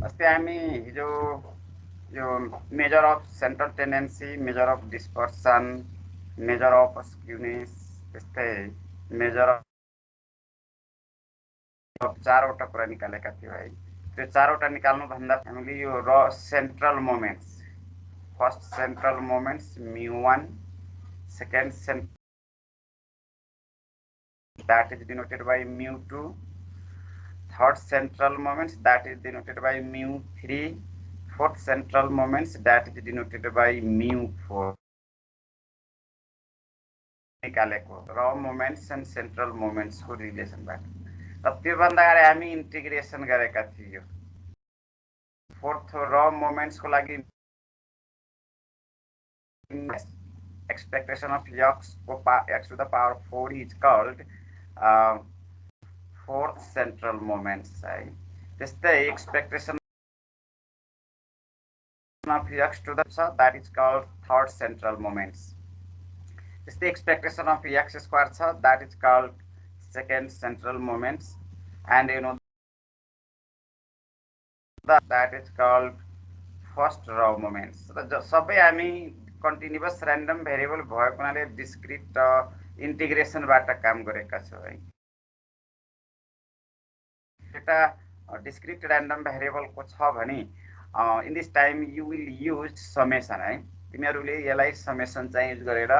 अस्ति हामी हिजो यो measure of central tendency, measure of dispersion, major of skewness, त्यस्तै मेजर अफ चारवटा कुरा निकालेका थियौँ है। त्यो चारवटा निकाल्नुभन्दा हामीले यो र central moments, first central moments μ1, second that is denoted by μ2, third central moments that is denoted by μ3, fourth central moments that is denoted by μ4 निकालेको र मोमेन्ट्स एन्ड सेन्ट्रल मोमेन्ट्सको रिलेसनबाट। र त्योभन्दा अगाडि हामी इन्टिग्रेसन गरेका थियौँ। फोर्थ र मोमेन्ट्सको लागि expectation of x to the power 4 is called fourth central moments है। त्यस्तै expectation of x to the that is called third central moments। त्यस्तै expectation of x square छ that is called second central moments, and you know that is called first row moments। र सबै हामी continuous random variable भएको हुनाले discrete इन्टिग्रेसनबाट काम गरेका छौँ है। एउटा डिस्क्रिट ऱ्यान्डम भेरिएबलको छ भने in this time you will use summation है। तिमीहरूले यसलाई समेसन चाहिँ युज गरेर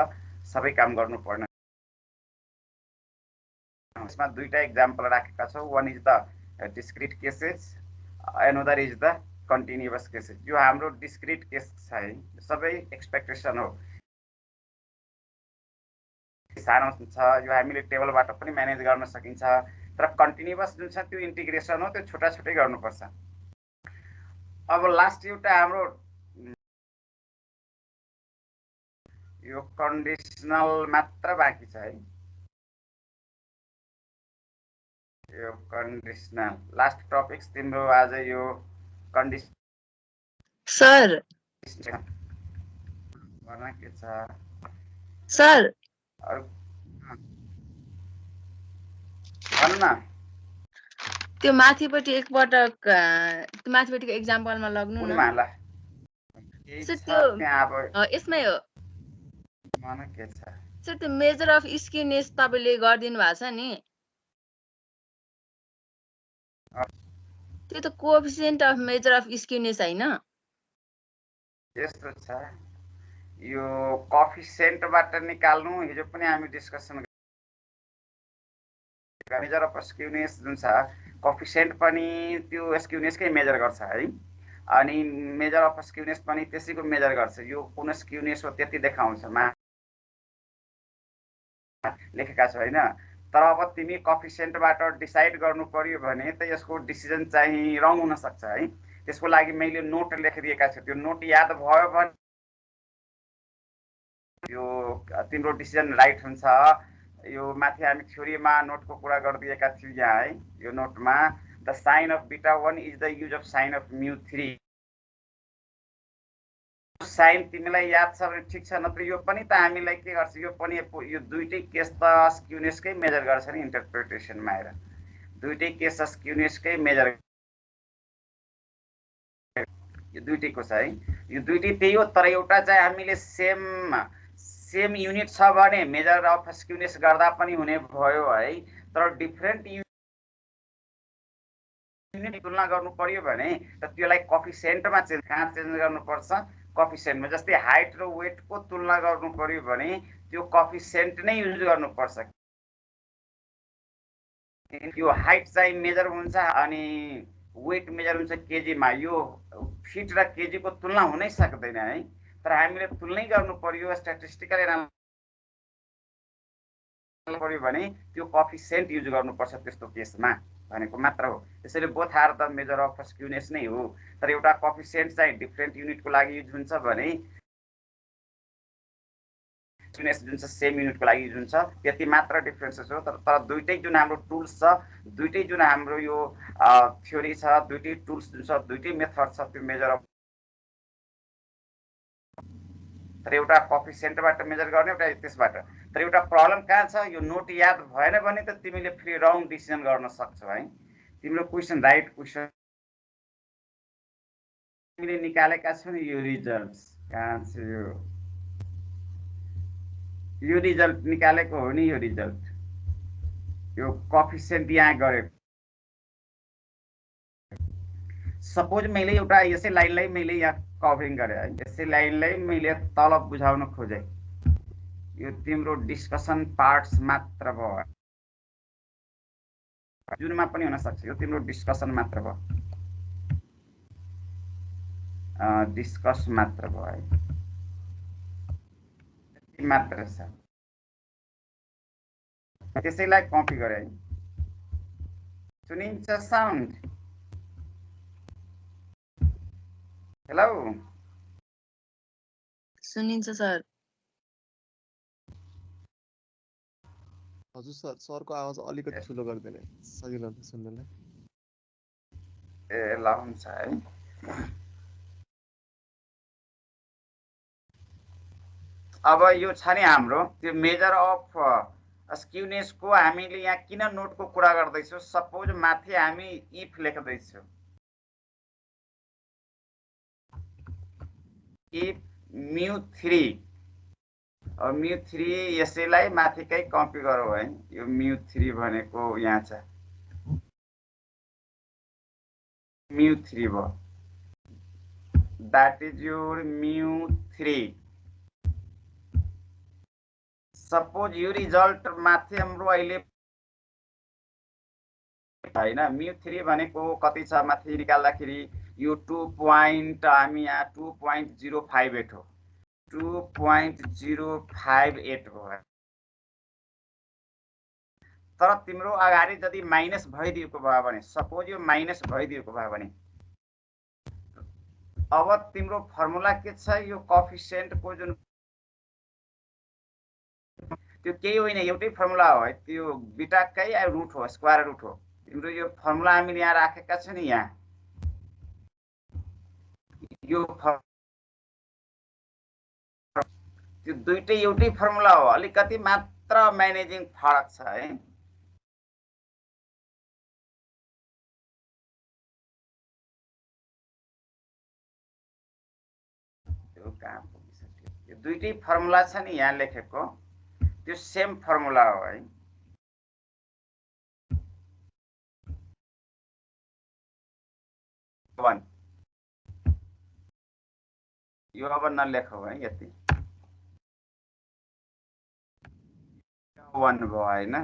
सबै काम गर्नुपर्ने। यसमा दुईटा एक्जाम्पल राखेका छौँ। One is the discrete cases, another is the continuous cases. यो हाम्रो डिस्क्रिट केस छ है, सबै एक्सपेक्टेसन हो, सानो छ, यो हामीले टेबलबाट पनि म्यानेज गर्न सकिन्छ। तर कन्टिन्युअस जुन छ त्यो इन्टिग्रेसन हो, त्यो छुट्टा छुट्टै गर्नुपर्छ। अब लास्ट एउटा हाम्रो यो कन्डिसनल मात्र बाँकी छ है। यो कन्डिसनल लास्ट टपिक्स तिम्रो आज यो कन्डिसन सर भन के छ सर अरु भन न। त्यो माथिपट्टि एकपटक त्यो माथिपट्टिको एक्जाम्पलमा लग्नु न। कुनमा ल सर त्यो यसमै हो। भन के छ सर त्यो मेजर अफ स्क्युनेस तपाईले गरिदिनु भएको छ नि, त्यो त coefficient of major of skewness हैन? यस्तो छ, यो कोएफिसिएन्टबाट निकाल्नु हिजो पनि हामी डिस्कसन मेजर अफ स्क्युनेस जुन छ कोएफिसिएन्ट पनि त्यो स्क्युनेसकै मेजर गर्छ है। अनि मेजर अफ स्क्युनेस पनि त्यसैको मेजर गर्छ। यो कुन स्क्युनेस हो त्यति देखाउँछ मा लेखेका छ हैन। तर अब तिमी कोएफिसिएन्टबाट डिसाइड गर्नु पर्यो भने त यसको डिसिजन चाहिँ रङ हुन सक्छ है। त्यसको लागि मैले नोट लेखिदिएका छु, त्यो नोट याद भयो भने यो तिम्रो डिसिजन राइट हुन्छ। यो माथि हामी थ्योरीमा नोटको कुरा गरिदिएका थियौँ यहाँ है। यो नोटमा the sign of beta 1 is the use of sign of μ3। Sign तिमीलाई याद छ भने ठिक छ, नत्र यो पनि त हामीलाई के गर्छ, यो पनि यो दुईटै केस त स्क्युनेसकै मेजर गर्छ नि इन्टरप्रिटेसनमा आएर। दुईटै केस स्क्युनेसकै मेजर, यो दुईटैको छ है। यो दुईटै त्यही हो, तर एउटा चाहिँ हामीले सेम युनिट छ भने मेजर अफ स्क्युनेस गर्दा पनि हुने भयो है। तर डिफरेन्ट युनिट तुलना गर्नु पर्यो भने त त्यसलाई कोएफिसिएन्टमा चेन्ज, कहाँ चेन्ज गर्नुपर्छ, कोएफिसिएन्टमा। जस्तै हाइट र वेटको तुलना गर्नु पर्यो भने त्यो कोएफिसिएन्ट नै युज गर्नुपर्छ। यो हाइट चाहिँ मेजर हुन्छ अनि वेट मेजर हुन्छ केजीमा। यो फिट र केजीको तुलना हुनै सक्दैन है। तर हामीले तुलनै गर्नु पर्यो, स्ट्याटिस्टिकल एनालाइसिस पर्यो भने त्यो कोएफिसिएन्ट युज गर्नुपर्छ त्यस्तो केसमा भनेको मात्र हो। त्यसैले both are the measure of skewness नै हो। तर एउटा कोएफिसिएन्ट चाहिँ डिफरेन्ट युनिटको लागि युज हुन्छ भने स्क्युनेस जुन छ सेम युनिटको लागि युज हुन्छ, त्यति मात्र डिफरेन्सेस हो। तर दुईटै जुन हाम्रो टुल्स छ, दुईटै जुन हाम्रो यो थ्योरी छ, दुईटै टुल्स जुन छ, दुईटै मेथड छ त्यो मेजर अफ। तर एउटा कोएफिसिएन्टबाट मेजर गर्ने, एउटा त्यसबाट। तर एउटा प्रब्लम कहाँ छ, यो नोट याद भएन भने त तिमीले फेरि रङ डिसिजन गर्न सक्छौ है। तिम्रो क्वेसन राइट क्वेसन हामीले निकालेका छौँ यो रिजल्ट्स कहाँ छ यो रिजल्ट निकालेको हो नि यो रिजल्ट यो कोएफिसिएन्ट यहाँ गरेको सपोज मैले एउटा यसै लाइनलाई मैले यहाँ कभरिङ गरे है यसै लाइनलाई मैले तल बुझाउन खोजे यो तिम्रो डिस्कसन पार्ट्स मात्र भयो जुनमा पनि हुन सक्छ यो तिम्रो डिस्कसन मात्र भयो डिस्कस मात्र भयो है मात्र छ त्यसैलाई कपी गरे है सुनिन्छ साउन्ड हेलो सुनिन्छ सर हजुर सर सरको आवाज अलिकति ठुलो गर्दैन सजिलो हुन्छ सुन्नलाई ए ल हुन्छ है अब यो छ नि हाम्रो त्यो मेजर अफ स्क्युनेसको हामीले यहाँ किन नोटको कुरा गर्दैछौँ सपोज माथि हामी इफ लेख्दैछौँ इफ μ3 अब μ3 यसैलाई माथिकै कपी गरौँ है यो μ3 भनेको यहाँ छ μ3 भयो द्याट इज योर μ3 सपोज यो रिजल्ट माथि हाम्रो अहिले हैन μ3 भनेको कति छ माथि निकाल्दाखेरि यो 2 हामी यहाँ 2.058 हो 2.058 भयो तर तिम्रो अगाडि यदि माइनस भइदिएको भयो भने सपोज यो माइनस भइदिएको भयो भने अब तिम्रो फर्मुला के छ यो कोएफिसिएन्टको जुन त्यो केही होइन एउटै फर्मुला हो है त्यो बिटाकै रुट हो स्क्वायर रुट हो तिम्रो यो फर्मुला हामीले यहाँ राखेका छौँ नि यहाँ यो त्यो दुईटै एउटै फर्मुला हो अलिकति मात्र म्यानेजिङ फरक छ है त्यो कहाँ पुगिसक्यो यो दुईटै फर्मुला छ नि यहाँ लेखेको त्यो सेम फर्मुला हो है यो अब नलेखौ है यति 1 भयो हैन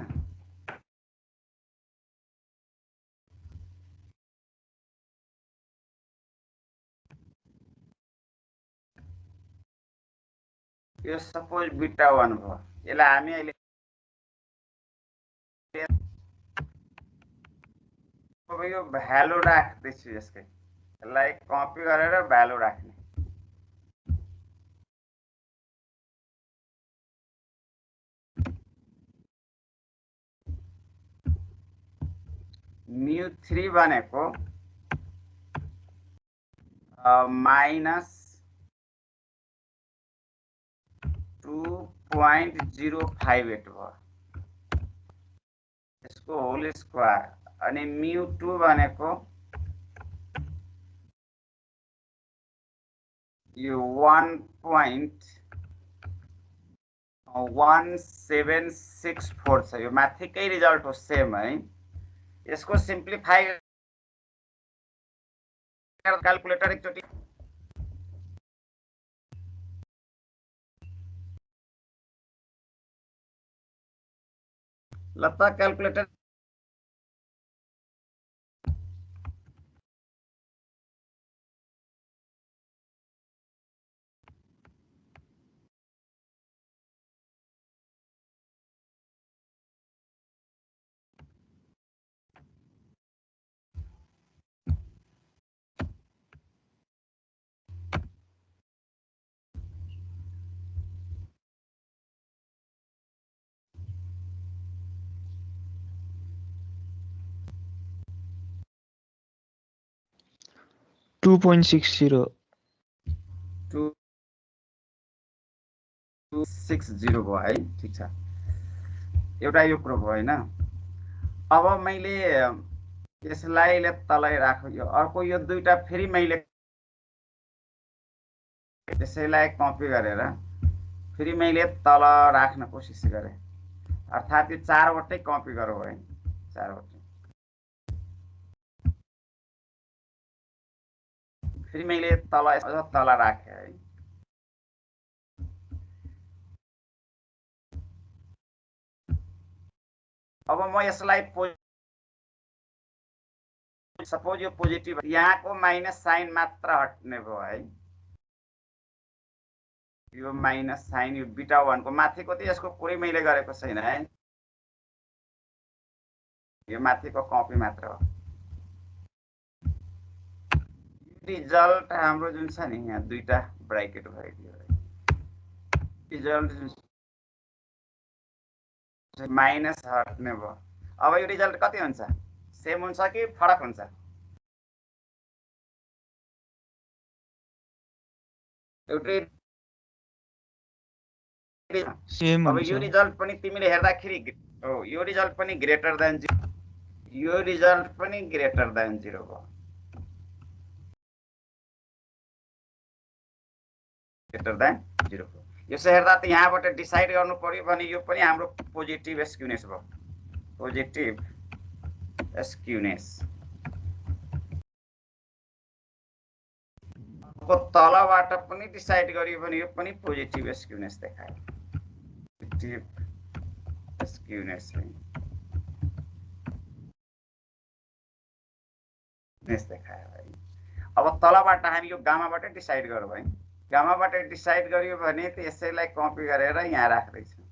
यो सपोज बीटा 1 भयो यसलाई हामी अहिले अब यो भ्यालु राख्दैछु यसकै यसलाई कपी गरेर भ्यालु राख्ने μ3 भनेको माइनस 2.058 भयो यसको होल स्क्वायर अनि μ2 भनेको यो 1.1764 छ यो माथिकै रिजल्ट हो सेम है यसको सिम्प्लिफाई क्याल्कुलेटर एकचोटि लता क्याल्कुलेटर टू 2.60 भयो है ठीक छ एउटा यो कुरो भयो हैन अब मैले यसलाई तलै राख्यो यो अर्को यो दुईटा फेरि मैले त्यसैलाई कपी गरेर फेरि मैले तल राख्न कोसिस गरेँ, अर्थात् यो 4 वटै कपी गरौँ है, 4 वटै। फेरि मैले तल राखेँ है। अब म यसलाई सपोज यो पोजिटिभ, यहाँको माइनस साइन मात्र हट्ने भयो है। यो माइनस साइन यो बीटा 1 को माथिको त यसको कुरै मैले गरेको छैन है, यो माथिको कपी मात्र हो। रिजल्ट हाम्रो जुन छ नि, यहाँ दुईटा ब्राकेट भइदियो है, रिजल्ट माइनस हट्ने भयो। अब यो रिजल्ट कति हुन्छ, सेम हुन्छ कि फरक हुन्छ? एउटै सेम अब हुन्छ। यो रिजल्ट पनि तिमीले हेर्दाखेरि हो, यो रिजल्ट पनि ग्रेटर देन 0, यो रिजल्ट पनि ग्रेटर देन 0 भयो, ग्रेटर देन 0 भयो। यसो हेर्दा त यहाँबाट डिसाइड गर्नु पर्यो भने यो पनि हाम्रो पोजिटिभ स्क्युनेस भयो, पोजिटिभ स्क्युनेस। को तलबाट पनि डिसाइड गरियो भने यो पनि पोजिटिभ स्क्युनेस देखायो, पोजिटिभ स्क्युनेस देखायो है। अब तलबाट हामी यो गामाबाट डिसाइड गरौँ है, गामाबाट डिसाइड गरियो भने त यसैलाई कपी गरेर यहाँ राख्दैछु।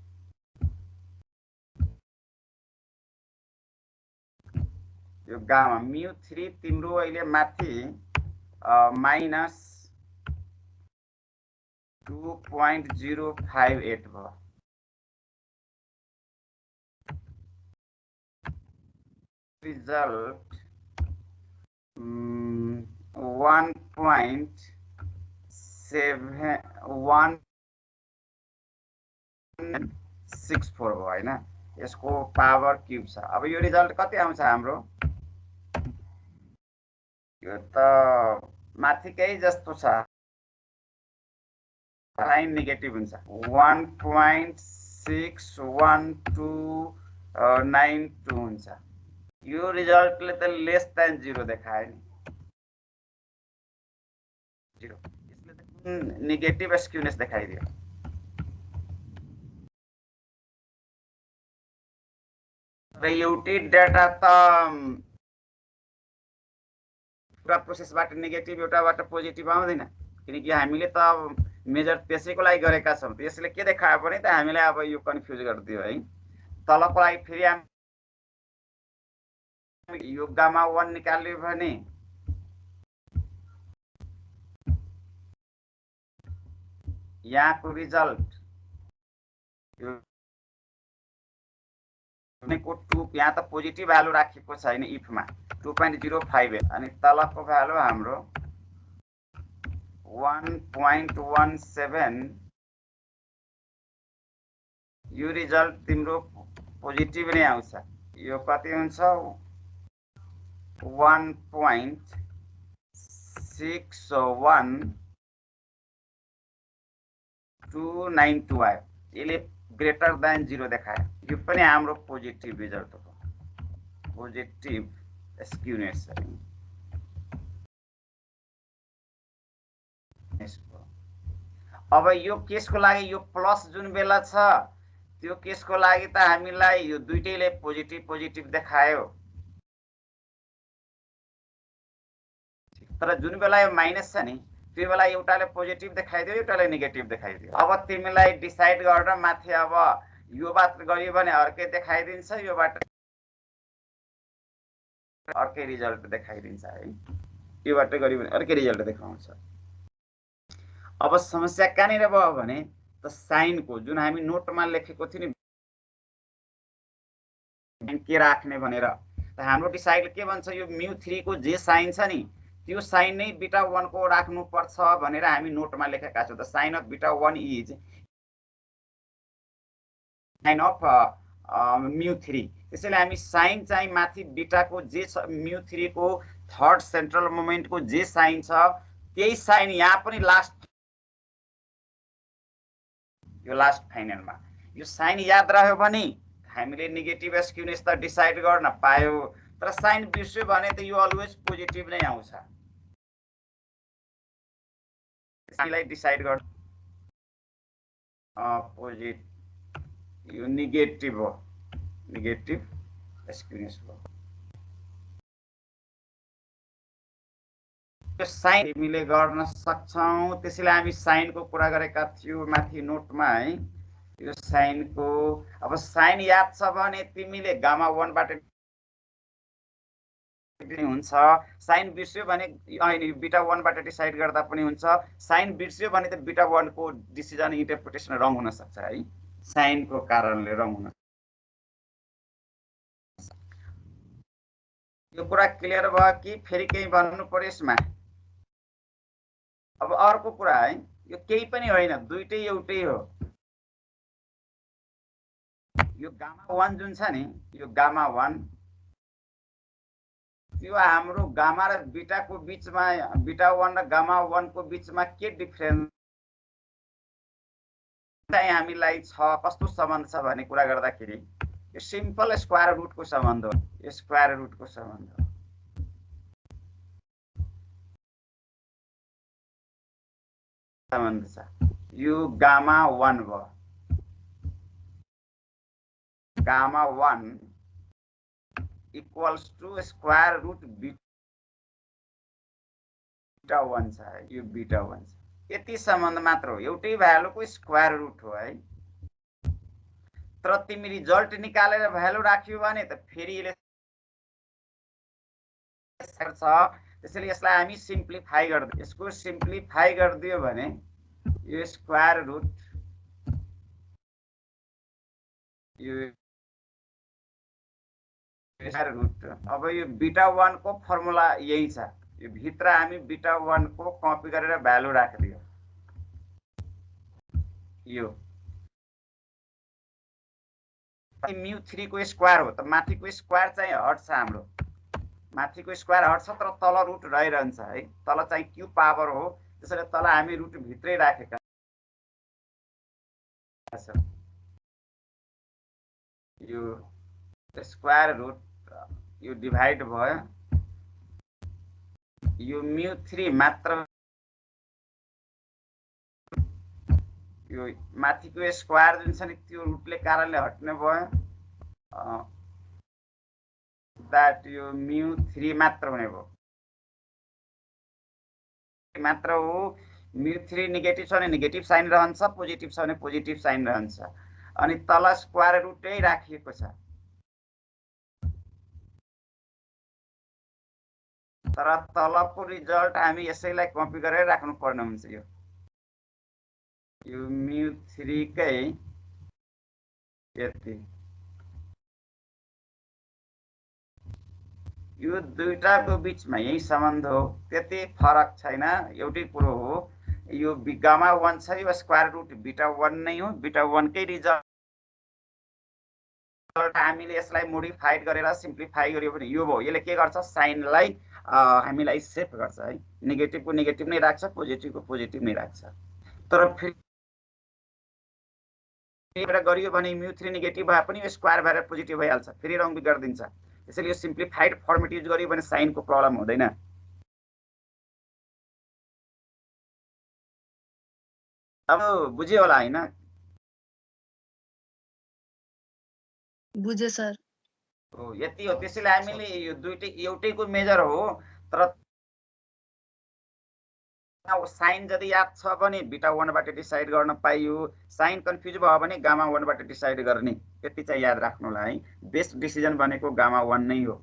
यो गामा μ3 तिम्रो अहिले माथि माइनस 2.058 भयो। रिजल्ट 1.7164 भयो हैन, यसको पावर क्युब छ। अब यो रिजल्ट कति आउँछ हाम्रो, यो त माथिकै जस्तो छ, साइन नेगेटिभ हुन्छ, 1.61292 हुन्छ। यो रिजल्टले त लेस देन 0 देखायो नि, 0, यसले त नेगेटिभ स्क्युनेस देखाइदियो। र एउटै डाटा त पुरा प्रोसेसबाट नेगेटिभ एउटाबाट पोजिटिभ आउँदैन, किनकि हामीले त मेजर त्यसैको लागि गरेका छौँ। त्यसले के देखायो भने त हामीलाई अब यो कन्फ्युज गरिदियो है। तलको लागि फेरि यो गामा 1 निकाल्यो भने यहाँको रिजल्ट यो को 2, यहाँ त पोजिटिभ भ्यालु राखेको छैन इफमा, 2.058 अनि तलको भ्यालु हाम्रो 1.17। यो रिजल्ट तिम्रो पोजिटिभ नै आउँछ। यो कति हुन्छ, 1.61292 आयो, यसले ग्रेटर देन 0 देखायो। यो पनि हाम्रो पोजिटिभ रिजल्ट हो, पोजिटिभ स्क्युनेस। अब यो केसको लागि यो प्लस जुन बेला छ त्यो केसको लागि त हामीलाई यो दुईटैले पोजिटिभ देखायो, तर जुन बेला यो माइनस छ नि त्यो बेला एउटाले पोजिटिभ देखाइदियो, एउटाले नेगेटिभ देखाइदियो। अब तिमीलाई डिसाइड गरेर माथि अब यो बात गरियो भने अर्कै देखाइदिन्छ, योबाट अर्कै रिजल्ट देखाइदिन्छ है, योबाट गरियो भने अर्कै रिजल्ट देखाउँछ। अब समस्या कहाँनिर भयो भने त साइनको जुन हामी नोटमा लेखेको थियो नि के राख्ने भनेर, त हाम्रो डिसाइड के भन्छ, यो μ3 को जे साइन छ नि त्यो साइन नै बीटा 1 को राख्नु पर्छ भनेर हामी नोटमा लेखेका छौँ। The sign of beta 1 is sign of μ3। त्यसैले हामी साइन चाहिँ माथि बीटाको जे छ μ3 को थर्ड सेन्ट्रल मोमेन्टको जे साइन छ त्यही साइन यहाँ पनि लास्ट यो लास्ट फाइनलमा यो साइन याद रह्यो भने हामीले नेगेटिभ स्क्युनेस त डिसाइड गर्न पायो तर साइन बिर्स्यो भने त यो अलवेज पोजिटिभ नै आउँछ यसलाई डिसाइड गर्न अपोजिट यो नेगेटिभ हो नेगेटिभ स्क्युनेस हो यो साइन हामीले गर्न सक्छौं त्यसैले हामी साइनको कुरा गरेका थियौ माथि नोटमा है यो साइनको अब साइन याद छ भने तिमीले गामा 1 बाट हुन्छ साइन बिर्स्यो भने अनि बीटा 1 बाट डिसाइड गर्दा पनि हुन्छ साइन बिर्स्यो भने त बीटा 1 को डिसिजन इन्टरप्रिटेसन रङ हुन सक्छ है साइनको कारणले रङ हुन यो कुरा क्लियर भयो कि फेरि केही भन्नु पर्यो यसमा अब अर्को कुरा है यो केही पनि होइन दुईटै एउटै हो यो गामा 1 जुन छ नि यो गामा 1 त्यो हाम्रो गामा र बीटा को बीचमा बीटा 1 र गामा 1 को बीचमा के डिफरेन्स चाहिँ हामीलाई छ कस्तो सम्बन्ध छ भन्ने कुरा गर्दाखेरि यो सिम्पल स्क्वायर रुटको सम्बन्ध हो यो स्क्वायर रुटको सम्बन्ध हो सम्बन्ध छ यो गामा 1 भयो gamma 1 equals to square root beta 1 छ यो बीटा 1 छ यति सम्बन्ध मात्र हो एउटै भ्यालुको स्क्वायर रुट हो है तर तिमी रिजल्ट निकालेर भ्यालु राख्यौ भने त फेरि यसले छ त्यसैले यसलाई हामी सिम्प्लिफाई गर्दै यसको सिम्प्लिफाई गर्दियो भने यो स्क्वायर रुट यो स्क्वायर रुट अब यो बीटा 1 को फर्मुला यही छ यो भित्र हामी बीटा 1 को कपी गरेर भ्यालु राख्दियो यो म्यु 3 को स्क्वायर हो त माथिको स्क्वायर चाहिँ हट्छ हाम्रो माथिको स्क्वायर हट्छ तर तल रुट रहिरहन्छ है तल चाहिँ क्यू पावर हो त्यसैले तल हामी रुट भित्रै राखेका छौं यो स्क्वायर रुट यो डिभाइड भयो यो म्यु 3 मात्र यो माथिको स्क्वायर जुन छ नि त्यो रुटले कारणले हट्ने भयो दैट यो म्यु 3 मात्र हुने भयो मात्र हो म्यु 3 नेगेटिभ छ भने नेगेटिभ साइन रहन्छ पोजिटिभ छ भने पोजिटिभ साइन रहन्छ अनि तल स्क्वायर रुटै राखिएको छ तर तलको रिजल्ट हामी यसैलाई कपी गरेर राख्नु पर्ने हुन्छ यो म्यु 3 कै यति यो दुईटाको बीचमा यही सम्बन्ध हो त्यति फरक छैन एउटै कुरो हो यो गामा 1 छ यो स्क्वायर रुट बीटा 1 नै हो बीटा 1 कै रिजल्ट हामीले यसलाई मोडिफाइड गरेर सिम्प्लिफाई गर्यो भने यो भयो यसले के गर्छ साइनलाई हामीलाई सेभ गर्छ है नेगेटिभको नेगेटिभ नै राख्छ पोजिटिभको पोजिटिभ नै राख्छ तर फेरि गरियो भने म्यु 3 नेगेटिभ भए पनि यो स्क्वायर भएर पोजिटिभ भइहाल्छ फेरि रङ बिगार्दिन्छ त्यसैले यो सिम्प्लिफाइड फर्मेट युज गरियो भने साइनको प्रब्लम हुँदैन अब बुझ्यो होला हैन बुझे सर हो यति हो त्यसैले हामीले यो दुईटै एउटैको मेजर हो तर साइन यदि याद छ भने बीटा 1 बाट डिसाइड गर्न पाइयो साइन कन्फ्युज भयो भने गामा 1 बाट डिसाइड गर्ने यति चाहिँ याद राख्नु होला है बेस्ट डिसिजन भनेको गामा 1 नै हो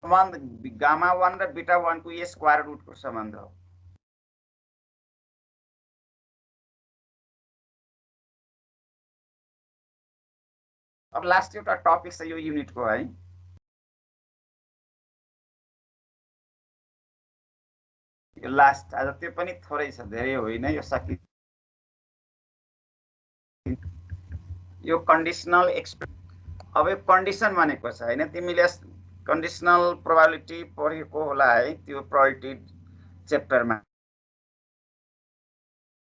सम्बन्ध गामा 1 र बीटा 1 को यो स्क्वायर रुट को सम्बन्ध हो अब लास्ट एउटा टपिक छ यो युनिट को है यो लास्ट आज त्यो पनि थोरै छ धेरै होइन यो सकि यो कन्डिसनल अब यो कन्डिसन भनेको छ हैन तिमीले कन्डिसनल प्रोबेबिलिटी पढेको होला है त्यो प्रोबेबिलिटी च्याप्टरमा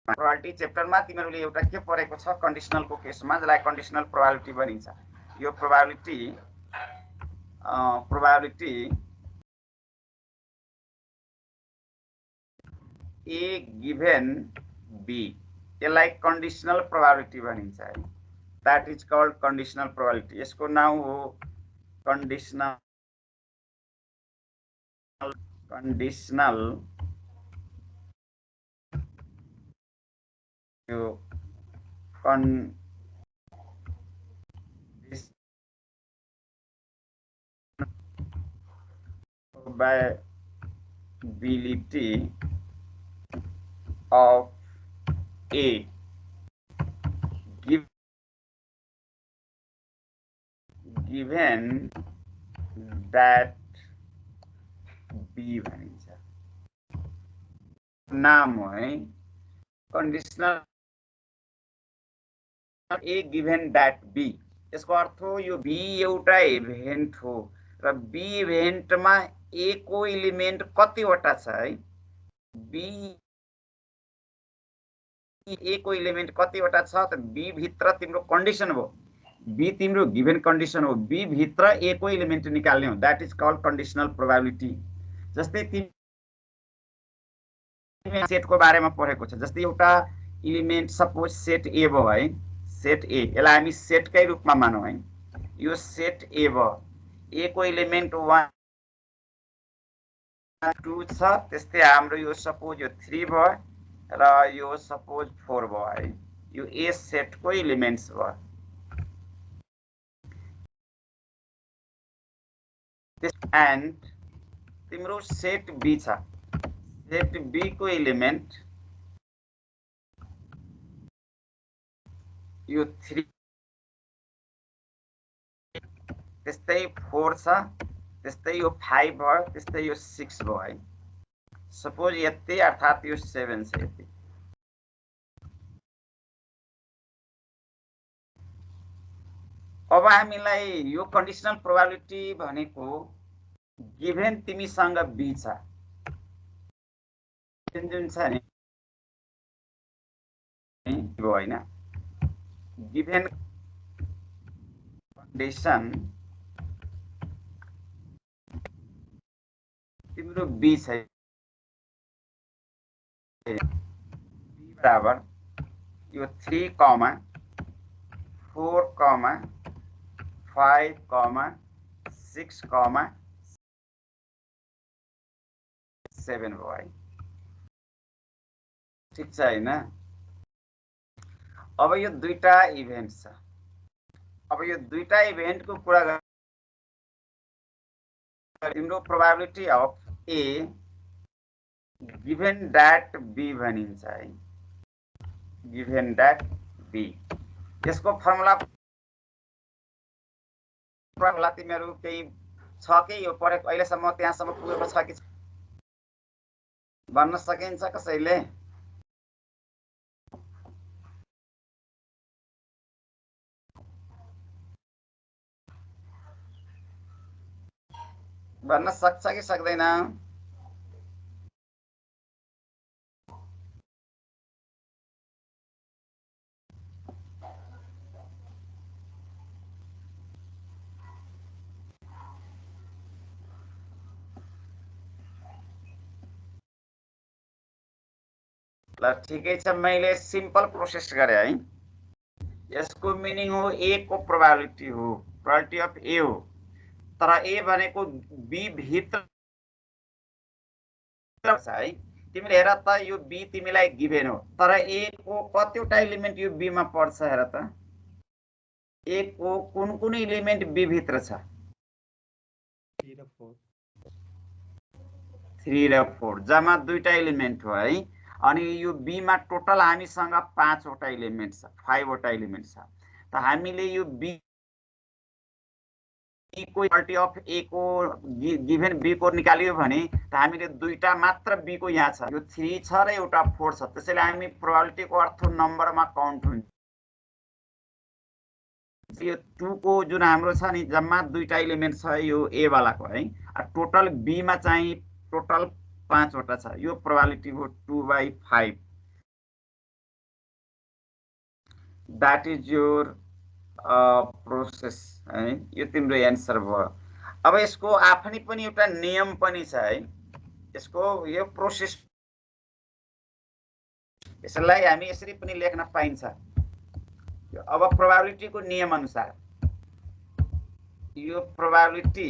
प्रोबेबिलिटी च्याप्टरमा तिमीहरूले एउटा के पढेको छ कन्डिसनलको केसमा जसलाई कन्डिसनल प्रोबेबिलिटी भनिन्छ। यो प्रोबेबिलिटी ए गिभन बी यसलाई कन्डिसनल प्रोबेबिलिटी भनिन्छ है। That is called conditional probability. यसको नाम हो कन्डिसनल यो probability of A given that B भनिन्छ। नाम हो है conditional A given that B। यसको अर्थ हो यो B एउटा इभेन्ट हो र B इभेन्टमा A को एलिमेन्ट कतिवटा छ है। B A को एलिमेन्ट कतिवटा छ त B भित्र तिम्रो कन्डिसन हो। B तिम्रो गिभन कन्डिसन हो। B भित्र A को एलिमेन्ट निकाल्ने हो। That is called conditional probability. जस्तै तिमी सेटको बारेमा पढेको छ। जस्तै एउटा एलिमेन्ट सपोज सेट A भयो है। सेट A यसलाई हामी सेटकै रूपमा मानौँ है। यो सेट A भयो। A को एलिमेन्ट 1 2 छ। त्यस्तै हाम्रो यो सपोज यो 3 भयो र यो सपोज 4 भयो है। यो A सेटको एलिमेन्ट्स भयो। एन्ड तिम्रो सेट B छ। सेट B को एलिमेन्ट यो 3 त्यस्तै 4 छ। त्यस्तै यो 5 भयो। त्यस्तै यो 6 भयो है। सपोज यति अर्थात् यो 7 छ यति। अब हामीलाई यो कन्डिसनल प्रोबेबिलिटी भनेको गिभन तिमीसँग B छ जुन छ नि होइन। गिभन कन्डिसन तिम्रो B छ B बराबर यो 3, 4, 5, 6, 7 भयो है। ठीक छ हैन। अब यो दुईटा इभेन्ट छ। अब यो दुईटा इभेन्टको कुरा तिम्रो probability of A given that B भनिन्छ है। गिभन दैट B यसको फर्मुला तिमीहरू केही छ कि यो पढेको अहिलेसम्म त्यहाँसम्म पुगेको छ कि भन्न सकिन्छ कसैले? भन्न सक्छ कि सक्दैन? ल ठिकै छ। मैले सिम्पल प्रोसेस गरे है। यसको मिनिङ हो A को प्रोबेबिलिटी हो। प्रोबेबिलिटी अफ A हो। तर A भनेको B भित्र छ है। तिमीले हेर त यो B तिमीलाई गिभन हो तर A को कतिवटा एलिमेन्ट यो B मा पर्छ हेर त। A को कुन एलिमेन्ट B भित्र छ? 3 र 4 जम्मा दुईटा एलिमेन्ट हो है। अनि यो B मा टोटल हामीसँग 5 वटा एलिमेन्ट छ, 5 वटा एलिमेन्ट छ। त हामीले यो B को प्रोबेबिलिटी अफ A को गिभन B को निकाल्यो भने त हामीले दुईटा मात्र B को यहाँ छ। यो 3 छ र एउटा 4 छ। त्यसैले हामी प्रोबेबिलिटी को अर्थ नम्बरमा काउन्ट हुन्छ। यो 2 को जुन हाम्रो छ नि जम्मा दुईटा एलिमेन्ट छ यो A वालाको है। टोटल B मा चाहिँ टोटल 5 वटा छ। यो प्रोबेबिलिटी हो 2/5। द्याट इज योर प्रोसेस है। यो तिम्रो एन्सर भयो। अब यसको आफ्नै पनि एउटा नियम पनि छ है। यसको यो प्रोसेस यसलाई हामी यसरी पनि लेख्न पाइन्छ। अब प्रोबेबिलिटीको नियम अनुसार यो प्रोबेबिलिटी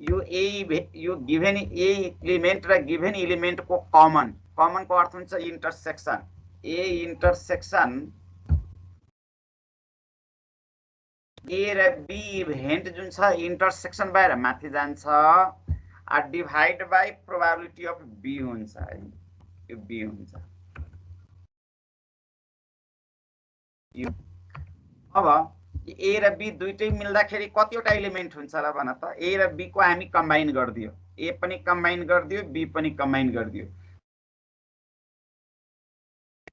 यो गिभन ए एलिमेन्ट र गिभन एलिमेन्टको कमनको अर्थ हुन्छ इन्टरसेक्सन। ए इन्टरसेक्सन ए र बी इभेन्ट जुन छ इन्टरसेक्सन भएर माथि जान्छ, divide by probability of B हुन्छ है। यो बी हुन्छ। अब ए र बी दुईटै मिल्दाखेरि कतिवटा एलिमेन्ट हुन्छ र भन त? ए र बी को हामी कम्बाइन गरिदियो, ए पनि कम्बाइन गरिदियो, बी पनि कम्बाइन गरिदियो,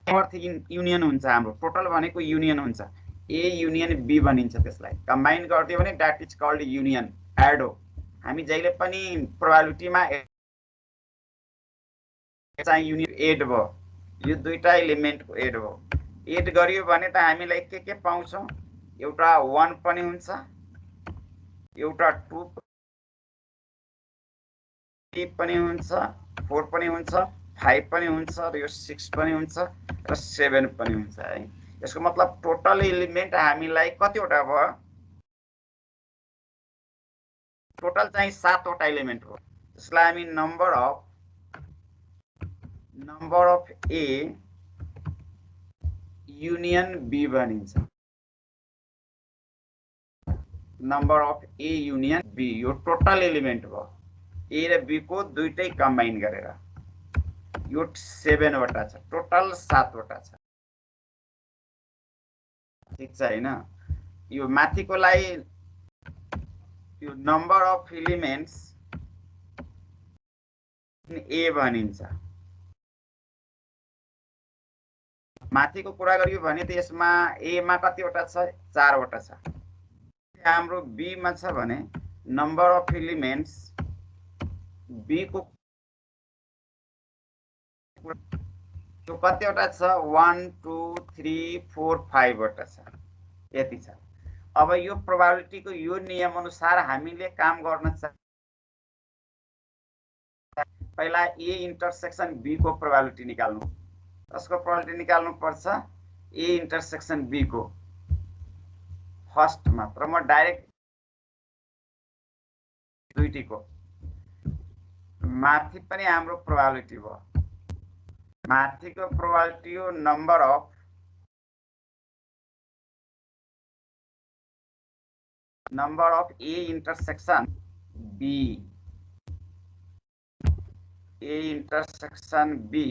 अर्थ युनियन हुन्छ। हाम्रो टोटल भनेको युनियन हुन्छ। ए युनियन बी भनिन्छ त्यसलाई। कम्बाइन गरिदियो भने द्याट इज कल्ड युनियन, एड हो। हामी जहिले पनि प्रोबेबिलिटीमा चाहिँ युनियन एड भयो, यो दुईटा एलिमेन्टको एड हो। एड गरियो भने त हामीलाई के पाउँछौँ? एउटा 1 पनि हुन्छ, एउटा 2 पनि हुन्छ, 4 पनि हुन्छ, 5 पनि हुन्छ, र यो 6 पनि हुन्छ, र 7 पनि हुन्छ है। यसको मतलब टोटल एलिमेन्ट हामीलाई कतिवटा भयो? टोटल चाहिँ 7 वटा एलिमेन्ट हो। त्यसलाई हामी number of A union B भनिन्छ। Number of A union B यो टोटल एलिमेन्ट भयो। ए र बी को दुईटै कम्बाइन गरेर यो 7 वटा छ, टोटल 7 वटा छ। ठीक छ हैन? यो माथिकोलाई यो नम्बर अफ एलिमेन्ट्स ए भनिन्छ। माथिको कुरा गरियो भने त यसमा ए मा कतिवटा छ? 4 वटा छ। हाम्रो बी मा छ भने नम्बर अफ एलिमेन्ट्स बी को त्यो कतिवटा छ? 1 2 3 4 5 वटा छ। यति छ। अब यो प्रोबेबिलिटीको यो नियम अनुसार हामीले काम गर्न छ। पहिला ए इन्टरसेक्सन बी को प्रोबेबिलिटी निकाल्नु। त्यसको प्रोबेबिलिटी निकाल्नु पर्छ ए इन्टरसेक्सन बी को। फर्स्ट मात्र म डाइरेक्ट दुईटीको माथि पनि हाम्रो प्रोबेबिलिटी भयो। माथिको प्रोबेबिलिटी हो number of A intersection B. A intersection B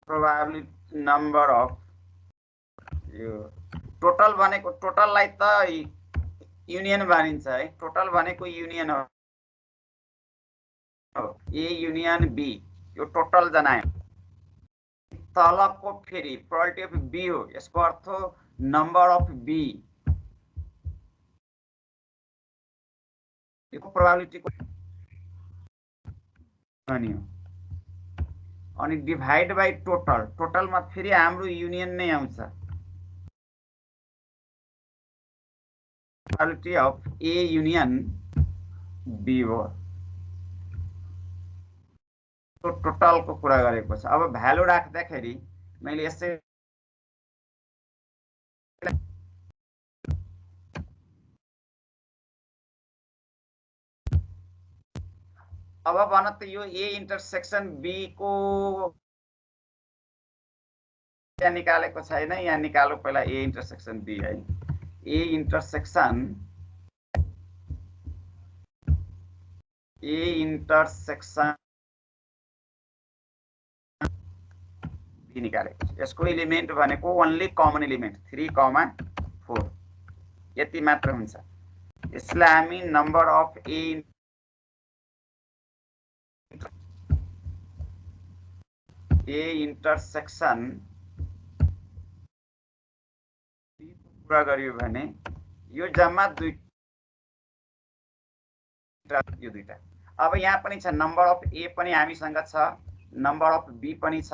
probability number of यो टोटल भनेको टोटललाई त युनियन भनिन्छ है। टोटल भनेको युनियन हो। ए युनियन बी यो टोटल जनायो। तलको फेरि प्रोबेबिलिटी अफ बी हो। यसको अर्थ हो नम्बर अफ बी। यो प्रोबेबिलिटी को अनि डिभाइड बाई टोटल। टोटलमा फेरि हाम्रो युनियन नै आउँछ। Probability of A union B हो। टोटलको कुरा गरेको छ। अब भ्यालु राख्दाखेरि मैले यसै अब भन त यो ए इन्टरसेक्सन बी को यहाँ निकालेको छैन। यहाँ निकाल्नु पहिला ए इन्टरसेक्सन बी है। ए इन्टरसेक्सन बी निकालेको छ। यसको एलिमेन्ट भनेको ओन्ली कमन एलिमेन्ट 3,4 यति मात्र हुन्छ। यसलाई हामी नम्बर अफ ए इन्टरसेक्सन कुरा गरियो भने यो जम्मा दुई यो दुईटा। अब यहाँ पनि छ नम्बर अफ ए पनि हामीसँग छ, नम्बर अफ बी पनि छ,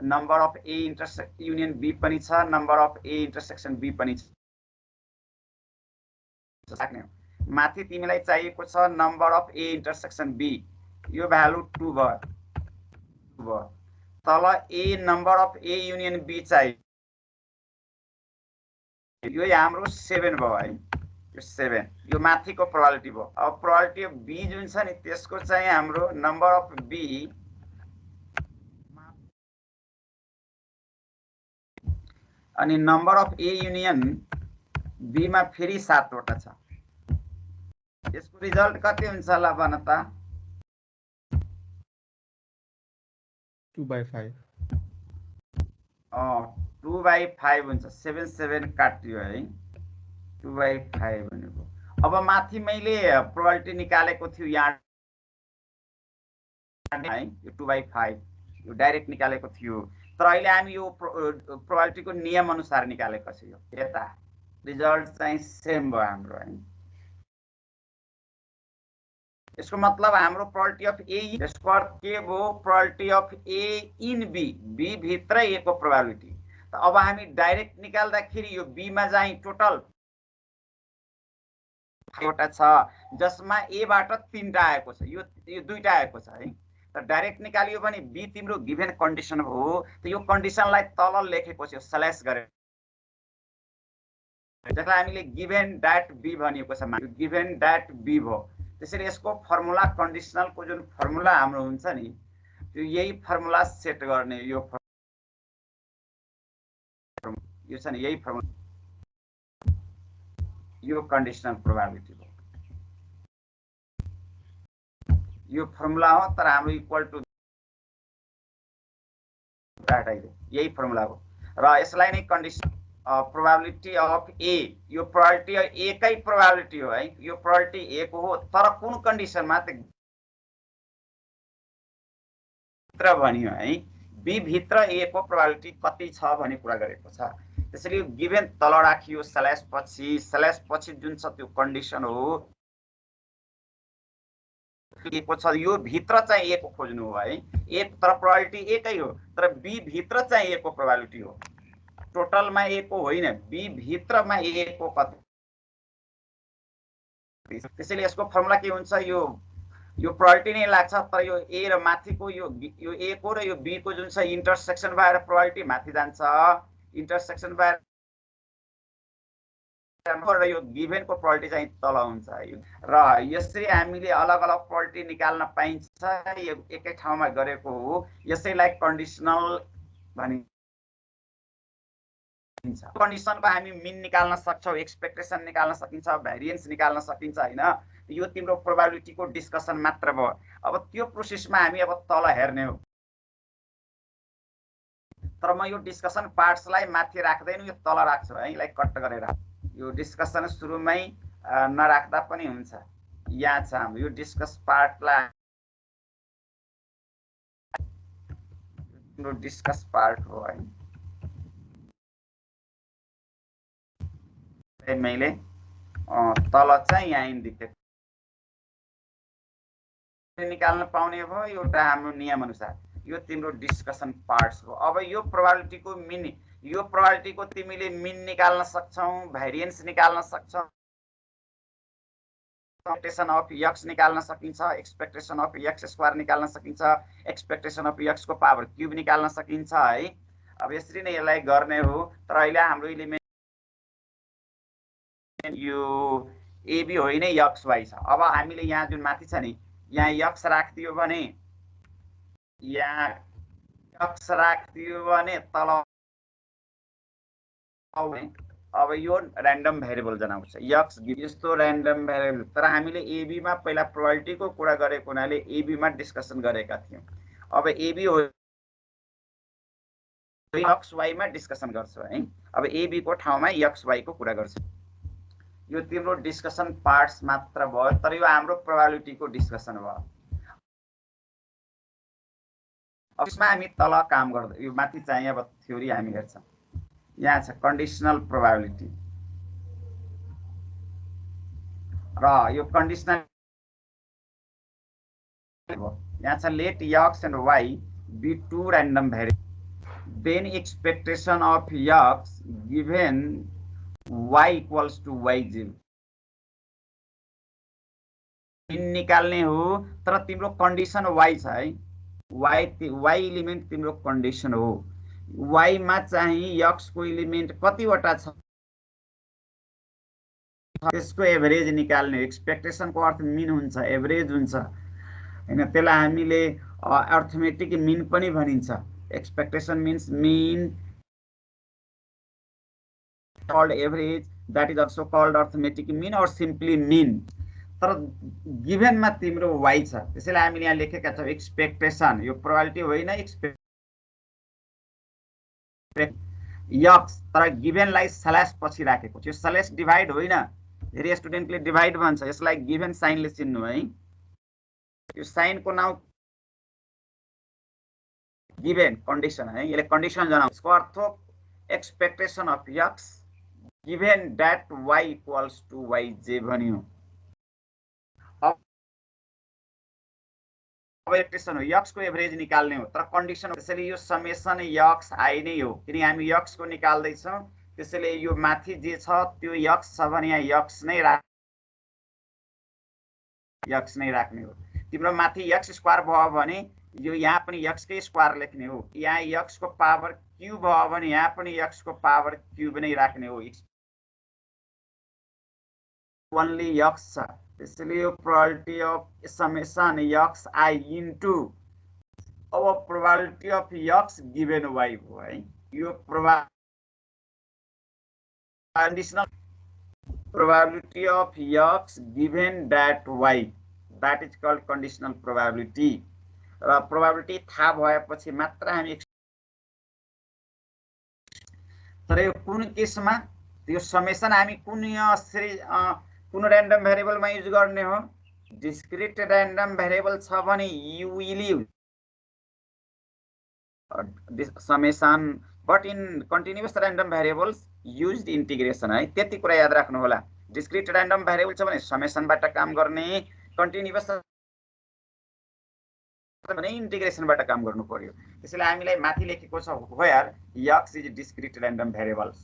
number of A intersect union B पनि छ, number of A intersection B पनि छ। माथि तिमीलाई चाहिएको छ number of A intersection B, यो भ्यालु 2 भयो। तल ए number of A union B चाहियो, यो हाम्रो 7 भयो है, यो 7 यो माथिको प्रोबेबिलिटी भयो। अब प्रोबेबिलिटी अफ बी जुन छ नि त्यसको चाहिँ हाम्रो नम्बर अफ बी अनि number of A union B मा फेरि 7 वटा छ। यसको रिजल्ट कति हुन्छ ल भन त? 2/5 2/5 हुन्छ। 7 7 काट्यो है, 2/5 भनेको। अब माथि मैले प्रोबेबिलिटी निकालेको थियो यहाँ है, यो 2/5 यो डाइरेक्ट निकालेको थियो, तर अहिले हामी यो प्रोबेबिलिटीको नियम अनुसार निकालेको छ। यो यता रिजल्ट चाहिँ सेम भयो हाम्रो है। यसको मतलब हाम्रो प्रोबेबिलिटी अफ ए, यसको अर्थ के भयो? Probability of A in B, B भित्र ए को प्रोबेबिलिटी। त अब हामी डाइरेक्ट निकाल्दाखेरि यो बी मा चाहिँ टोटल एउटा छ जसमा ए बाट 3टा आएको छ, यो 2टा आएको छ है। त डाइरेक्ट निकालियो भने बी तिम्रो गिभन कन्डिसन हो, त यो कन्डिसनलाई तल लेखेको छ स्ल्यास गरेर, जसलाई हामीले गिभन ड्याट बी भनिएको छ, गिभन ड्याट बी भयो। त्यसैले यसको फर्मुला कन्डिसनलको जुन फर्मुला हाम्रो हुन्छ नि त्यो यही फर्मुला सेट गर्ने, यो छ नि यही फर्मुला, यो कन्डिसनल प्रोबेबिलिटी हो, यो फर्मुला हो। तर हाम्रो इक्वल टु ड्याट यही फर्मुला हो र यसलाई नै कन्डिसन प्रोबेबिलिटी अफ ए, यो प्रोबेबिलिटी ए कै प्रोबेबिलिटी हो है, यो प्रोबेबिलिटी ए को हो, तर कुन कन्डिसनमा त भित्र भनियो है, बी भित्र ए को प्रोबेबिलिटी कति छ भन्ने कुरा गरेको छ। त्यसैले यो गिभन तल राखियो स्ल्यास पछि जुन छ त्यो कन्डिसन हो को छ, यो भित्र चाहिँ ए को खोज्नु हो है। ए तर प्रोबेबिलिटी एकै हो, तर बी भित्र चाहिँ ए को प्रोबेबिलिटी हो, टोटलमा ए को होइन, बी भित्रमा ए को कति। त्यसैले यसको फर्मुला के हुन्छ? यो प्रोबेबिलिटी नै लाग्छ, तर यो ए र माथिको यो ए को र यो बी को जुन छ इन्टरसेक्सन भएर प्रोबेबिलिटी माथि जान्छ, इन्टरसेक्सन भएर र यो गिभन को प्रोबेबिलिटी चाहिँ तल हुन्छ र यसरी हामीले अलग अलग प्रोबेबिलिटी निकाल्न पाइन्छ। यो एकै ठाउँमा गरेको हो, यसैलाई कन्डिसनल भनिन्छ। कन्डिसनको हामी मिन निकाल्न सक्छौं, एक्सपेक्टेसन निकाल्न सकिन्छ, भेरिएन्स निकाल्न सकिन्छ हैन। यो तिम्रो प्रोबेबिलिटीको डिस्कसन मात्र भयो। अब त्यो प्रोसेसमा हामी अब तल हेर्ने हो, तर म यो डिस्कसन पार्ट्सलाई माथि राख्दैन, यो तल राख्छु है, यसलाई कट गरेर। यो डिस्कसन सुरुमै नराख्दा पनि हुन्छ। यहाँ छ हाम्रो यो डिस्कस पार्टलाई, यो डिस्कस पार्ट हो है। मैले तल चाहिँ यहाँ इन्डिकेट निकाल्न पाउने भयो एउटा हाम्रो नियम अनुसार। यो तिम्रो डिस्कसन पार्ट्स हो। अब यो प्रोबेबिलिटीको मिन, यो प्रोबेबिलिटीको तिमीले मिन निकाल्न सक्छौ, भेरिएन्स निकाल्न सक्छौ, एक्सपेक्टेसन अफ एक्स निकाल्न सकिन्छ, एक्सपेक्टेसन अफ एक्स स्क्वायर निकाल्न सकिन्छ, एक्सपेक्टेसन अफ एक्स को पावर क्यूब निकाल्न सकिन्छ है। अब यसरी नै यसलाई गर्ने हो। तर अहिले हाम्रो एलिमेन्ट यो एबी होइन एक्स वाई छ। अब हामीले यहाँ जुन माथि छ नि यहाँ एक्स राख्दियो भने, यहाँ एक्स राख्दियो भने तल अब यो र्यान्डम भेरिएबल जनाउँछ एक्स यस्तो र्यान्डम भेरिएबल। तर हामीले एबी मा पहिला प्रोबेबिलिटी को कुरा गरेको हुनाले एबी मा डिस्कसन गरेका थियौं। अब एबी हो एक्स वाई मा डिस्कसन गर्छौ है। अब एबी को ठाउँमा एक्स वाई को कुरा गर्छौ। यो तिम्रो डिस्कसन पार्ट्स मात्र भयो, तर यो हाम्रो प्रोबेबिलिटी को डिस्कसन भयो। अब यसमा हामी तल काम गर्दै, यो माथि चाहिँ अब थ्योरी हामी हेर्छौं। यहाँ छ कन्डिसनल प्रोबेबिलिटी र यो कन्डिसनल यहाँ छ let x and y be two random variables. Then expectation of x given y equals to y0 निकाल्ने हो, तर तिम्रो कन्डिसन y छ है, y इलिमेन्ट तिम्रो कन्डिसन हो। y मा चाहिँ x को इलिमेन्ट कतिवटा छ त्यसको एभरेज निकाल्ने हो। एक्सपेक्टेसन को अर्थ मिन हुन्छ, एभरेज हुन्छ हैन, त्यसलाई हामीले अर्थमेटिक मिन पनि भनिन्छ। Expectation means mean called average, that is also called arithmetic mean or simply mean। तर गिभन मा तिम्रो y छ, त्यसैले हामीले यहाँ लेखेका छौं एक्सपेक्टेसन, यो प्रोबेबिलिटी होइन, एक्सपेक्ट x, तर गिभन लाई स्ल्याश पछि राखेको छ। यो स्ल्याश डिभाइड होइन, धेरै स्टुडेन्टले डिभाइड भन्छ, यसलाई गिभन साइनले चिन्नु है। यो साइन को नाम गिभन कन्डिसन है, यसले कन्डिसन जनाउँछ। यसको अर्थ expectation of x given that y equals to yj भन्यो। अब एक्सपेक्टेसन हो, x को एभरेज निकाल्ने हो, तर कन्डिसन हो, त्यसैले यो समेसन x i नै हो, किन हामी x को निकाल्दै छौं। त्यसैले यो माथि जे छ त्यो x छ भने यहाँ x नै राख्ने हो। तिम्रो माथि x स्क्वायर भयो भने यो यहाँ पनि x कै स्क्वायर लेख्ने हो। यहाँ x को पावर क्यूब भयो भने यहाँ पनि x को पावर क्यूब नै राख्ने हो। ओन्ली x छ, त्यसैले यो probability of summation x i into अब probability of x given y हो है। यो conditional probability of x given that y, that is called conditional probability। र प्रोबेबिलिटी थाहा भएपछि मात्र हामी, तर यो कुन केसमा त्यो समेसन हामी कुन र्यान्डम भेरिएबल मा युज गर्ने हो। डिस्क्रिट र्यान्डम भेरिएबल छ भने you will use summation, but in continuous random variables used integration है। त्यति कुरा याद राख्नु होला। डिस्क्रिट र्यान्डम भेरिएबल छ भने समेसनबाट काम गर्ने, कन्टिन्युअस भने इन्टिग्रेसनबाट काम गर्नु पर्यो। त्यसैले हामीलाई माथि लेखेको छ where x is discrete random variables.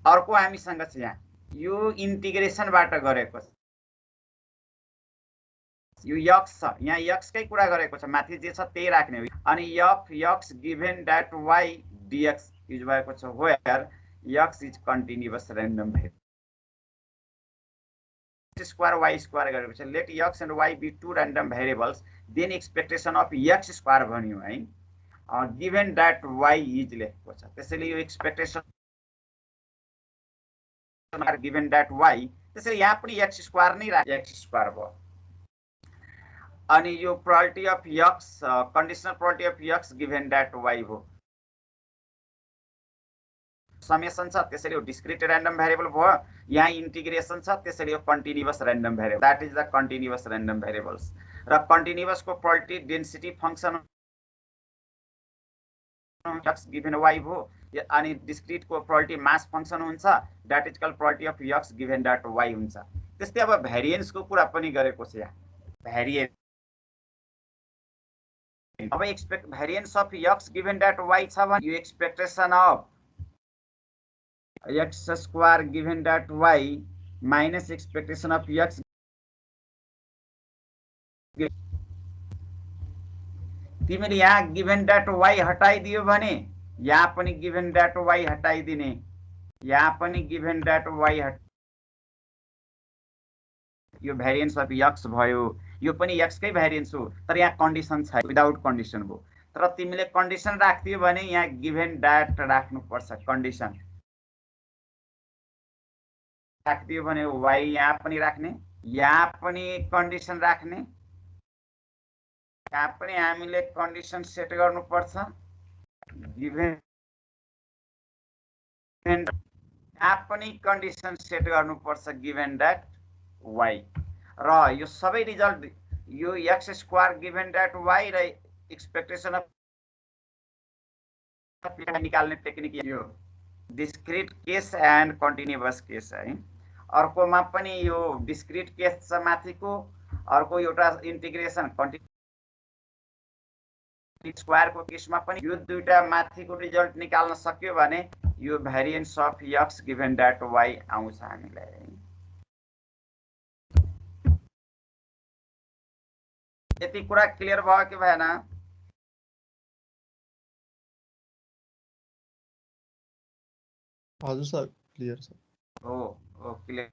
अर्को हामीसँग छ यहाँ यो इन्टिग्रेसनबाट गरेको छ, यो x छ, यहाँ x कै कुरा गरेको छ, माथि जे छ त्यही राख्ने हो। अनि f x given that y dx use भएको छ where x is continuous random variable. Square y square गरेको छ, let x and y be two random variables, then expectation of x square भन्यो है। गिभन दैट y इज लेखेको छ, त्यसैले यो एक्सपेक्टेसन गिभन दैट y, त्यसैले यहाँ पनि x स्क्वायर नै राख्छ, x स्क्वायर भयो। अनि यो probability of x conditional probability of x given that y हो। समेसन छ त्यसैले यो डिस्क्रिट र्यान्डम भेरिएबल भयो, यहाँ इन्टिग्रेसन छ त्यसैले यो continuous random variable, that is the continuous random variables. र कन्टिन्युअस को probability density function x given y हो। अनि डिस्क्रिट को प्रोबेबिलिटी मास फंक्सन हुन्छ, that is called probability of x given that y हुन्छ। त्यस्तै अब भेरिएन्स को कुरा पनि गरेको छ यहाँ। भेरिएन्स अब expect variance of x given that y छ भने यो expectation of x square given that y minus expectation of x। तिमीले यहाँ गिभन दैट y हटाइदियो भने यहाँ पनि गिभन दैट y हटाइदिने, यहाँ पनि गिभन दैट y यो भेरिएन्स अफ x भयो। यो पनि x कै भेरिएन्स हो, तर यहाँ कन्डिसन छ, विदाउट कन्डिसन हो। तर तिमीले कन्डिसन राख्दियो भने यहाँ गिभन दैट राख्नु पर्छ, कन्डिसन राख्दियो भने y यहाँ पनि राख्ने, यहाँ पनि कन्डिसन राख्ने, यहाँ पनि हामीले कन्डिसन सेट गर्नु पर्छ गिभन, यहाँ पनि कन्डिसन सेट गर्नु पर्छ गिभन दैट y। र यो सबै रिजल्ट यो x square given that y र एक्सपेक्टेसन अफ निकाल्ने टेक्निक यो discrete case and continuous case है। अर्कोमा पनि यो डिस्क्रिट केस छ माथिको, अर्को एउटा इन्टिग्रेसन स्क्वायरको केसमा पनि यो दुईटा माथिको रिजल्ट निकाल्न सक्यो भने यो variance of x given that y आउँछ हामीलाई। यति कुरा क्लियर भयो कि भएन? हजुर सर, क्लियर सर। हो क्लियर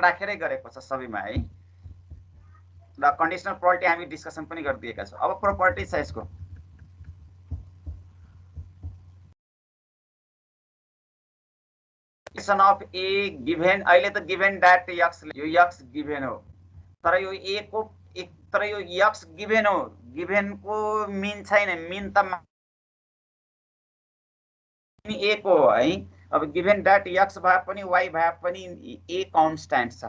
राखेरै गरेको छ सबैमा है। र कन्डिसनल प्रोपर्टी हामी डिस्कसन पनि गरिदिएका छौँ। अब प्रोपर्टी छ यसको। अफ ए गिभेन, अहिले त गिभेन दैट x, यो x गिभेन हो, तर यो a को तर यो x गिभेन हो, गिभेन को मिन छैन, मिन त a को हो है। अब गिभेन दैट x भए पनि y भए पनि a कन्स्ट्यान्ट छ,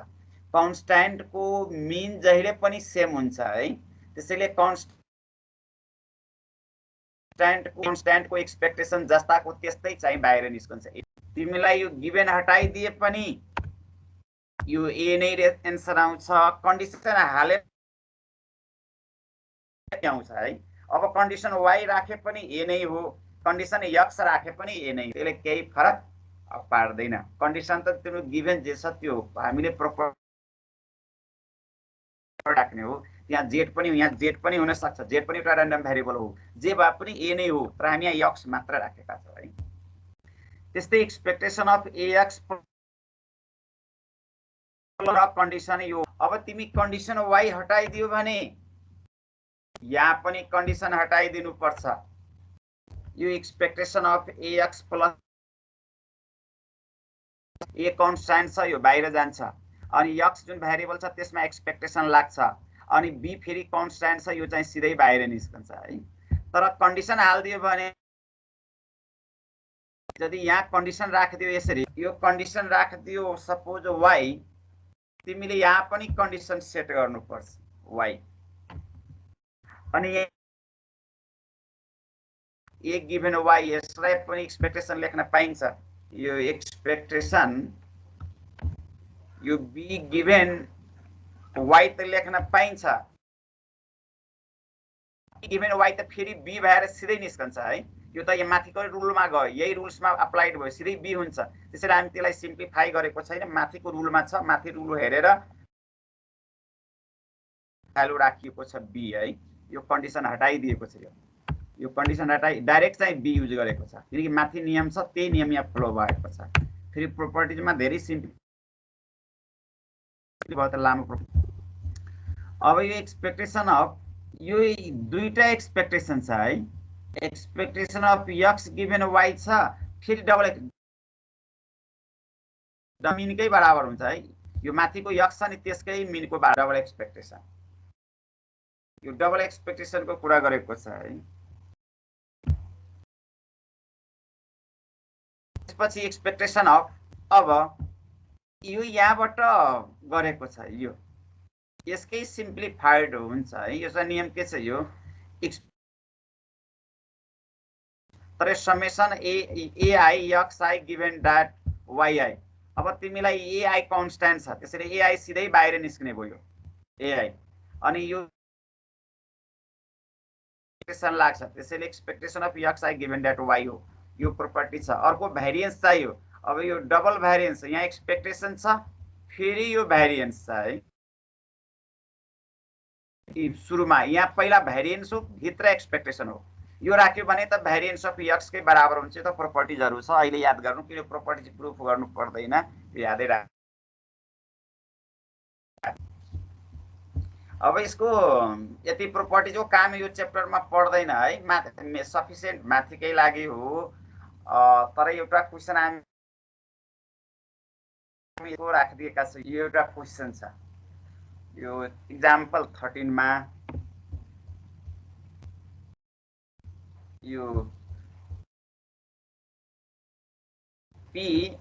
कन्स्ट्यान्ट को मिन जहिले पनि सेम हुन्छ है। त्यसैले कन्स्ट्यान्ट को एक्सपेक्टेसन जस्ताको त्यस्तै चाहिँ बाहिर निस्कन्छ। तिमीलाई यो गिभेन हटाइदिए पनि यो a नै एन्सर आउँछ, कन्डिसन हालेर आउँछ है। अब कन्डिसन y राखे पनि a नै हो, कन्डिसन x राखे पनि a नै, त्यसले केही फरक पार्दैन। कन्डिसन त तिम्रो गिभेन जे छ त्यो हामीले प्रोपर राख्ने हो। त्यहाँ जेड पनि, यहाँ जेड पनि हुन सक्छ, जेड पनि एउटा र्यान्डम भेरिएबल हो, जे भए पनि a नै हो, तर हामी यहाँ x मात्र राखेका छौँ है। त्यस्तै एक्सपेक्टेसन अफ ax कन्डिसन यो। अब तिमी कन्डिसन y हटाइदियो भने यहाँ पनि कन्डिसन हटाइदिनु पर्छ। यो expectation of ax plus a constant छ, यो बाहिर जान्छ, अनि x जुन भेरिएबल छ त्यसमा एक्सपेक्टेसन लाग्छ, अनि b फेरि कन्स्ट्यान्ट छ, यो चाहिँ सिधै बाहिर निस्कन्छ है। तर कन्डिसन हाल्दियो भने, यदि यहाँ कन्डिसन राखिदियो यसरी, यो कन्डिसन राखिदियो सपोज y, तिमीले यहाँ पनि कन्डिसन सेट गर्नुपर्छ y, अनि a गिभन y, यसलाई पनि एक्सपेक्टेसन लेख्न पाइन्छ। यो एक्सपेक्टेसन यो b गिभन y त लेख्न पाइन्छ, गिभन y त फेरि b भएर सिधै निस्कन्छ है। यो त यो माथिको रुलमा गयो, यही रुल्समा अप्लाइड भयो, सिधै b हुन्छ। त्यसैले हामी त्यसलाई सिम्प्लिफाई गरेको छैन, माथिको रुलमा छ, माथि रुल हेरेर भ्यालु राखिएको छ b है। यो कन्डिसन हटाइदिएको छ, यो कन्डिसन हटाइ डाइरेक्ट चाहिँ b युज गरेको छ, किनकि माथि नियम छ त्यही नियम यहाँ फ्लो भएको छ। फेरि प्रोपर्टिजमा धेरै सिम्पल भयो त लामो। अब यो एक्सपेक्टेसन अफ, यो दुईटा एक्सपेक्टेसन छ है। Expectation of x given y छ, फेरि डबल मिनकै बराबर हुन्छ है। यो माथिको x छ नि त्यसकै मिनको डबल एक्सपेक्टेसन, यो डबल एक्सपेक्टेसनको कुरा गरेको छ है। त्यसपछि एक्सपेक्टेसन अफ, अब यो यहाँबाट गरेको छ, यो यसकै सिम्प्लिफाइड हुन्छ है। यसको नियम के छ, यो तर summation ai xi given that yi। अब तिमीलाई ai कन्स्ट्यान्ट छ, त्यसैले ai सिधै बाहिर निस्किने भयो ai, अनि यो एक्सपेक्टेसन लाग्छ, त्यसैले expectation of xi given that y हो। यो प्रोपर्टी छ। अर्को भेरिएन्स चाहियो। अब यो डबल भेरिएन्स, यहाँ एक्सपेक्टेसन छ फेरि यो भेरिएन्स छ है। सुरुमा यहाँ पहिला भेरिएन्स हो, भित्र एक्सपेक्टेसन हो, यो राख्यो भने त भेरिएन्स अफ x कै बराबर हुन्छ। त प्रोपर्टिजहरु छ, अहिले याद गर्नु, किन प्रोपर्टिज प्रुफ गर्नु पर्दैन, यादै राख। अब यसको यति प्रोपर्टिजको काम यो च्याप्टरमा पर्दैन है, सफिसिएन्ट माथिकै लागि हो। तर एउटा क्वेशन हामी यो राखिदिएका छ, यो एउटा क्वेशन छ, यो एक्जाम्पल 13 मा यो p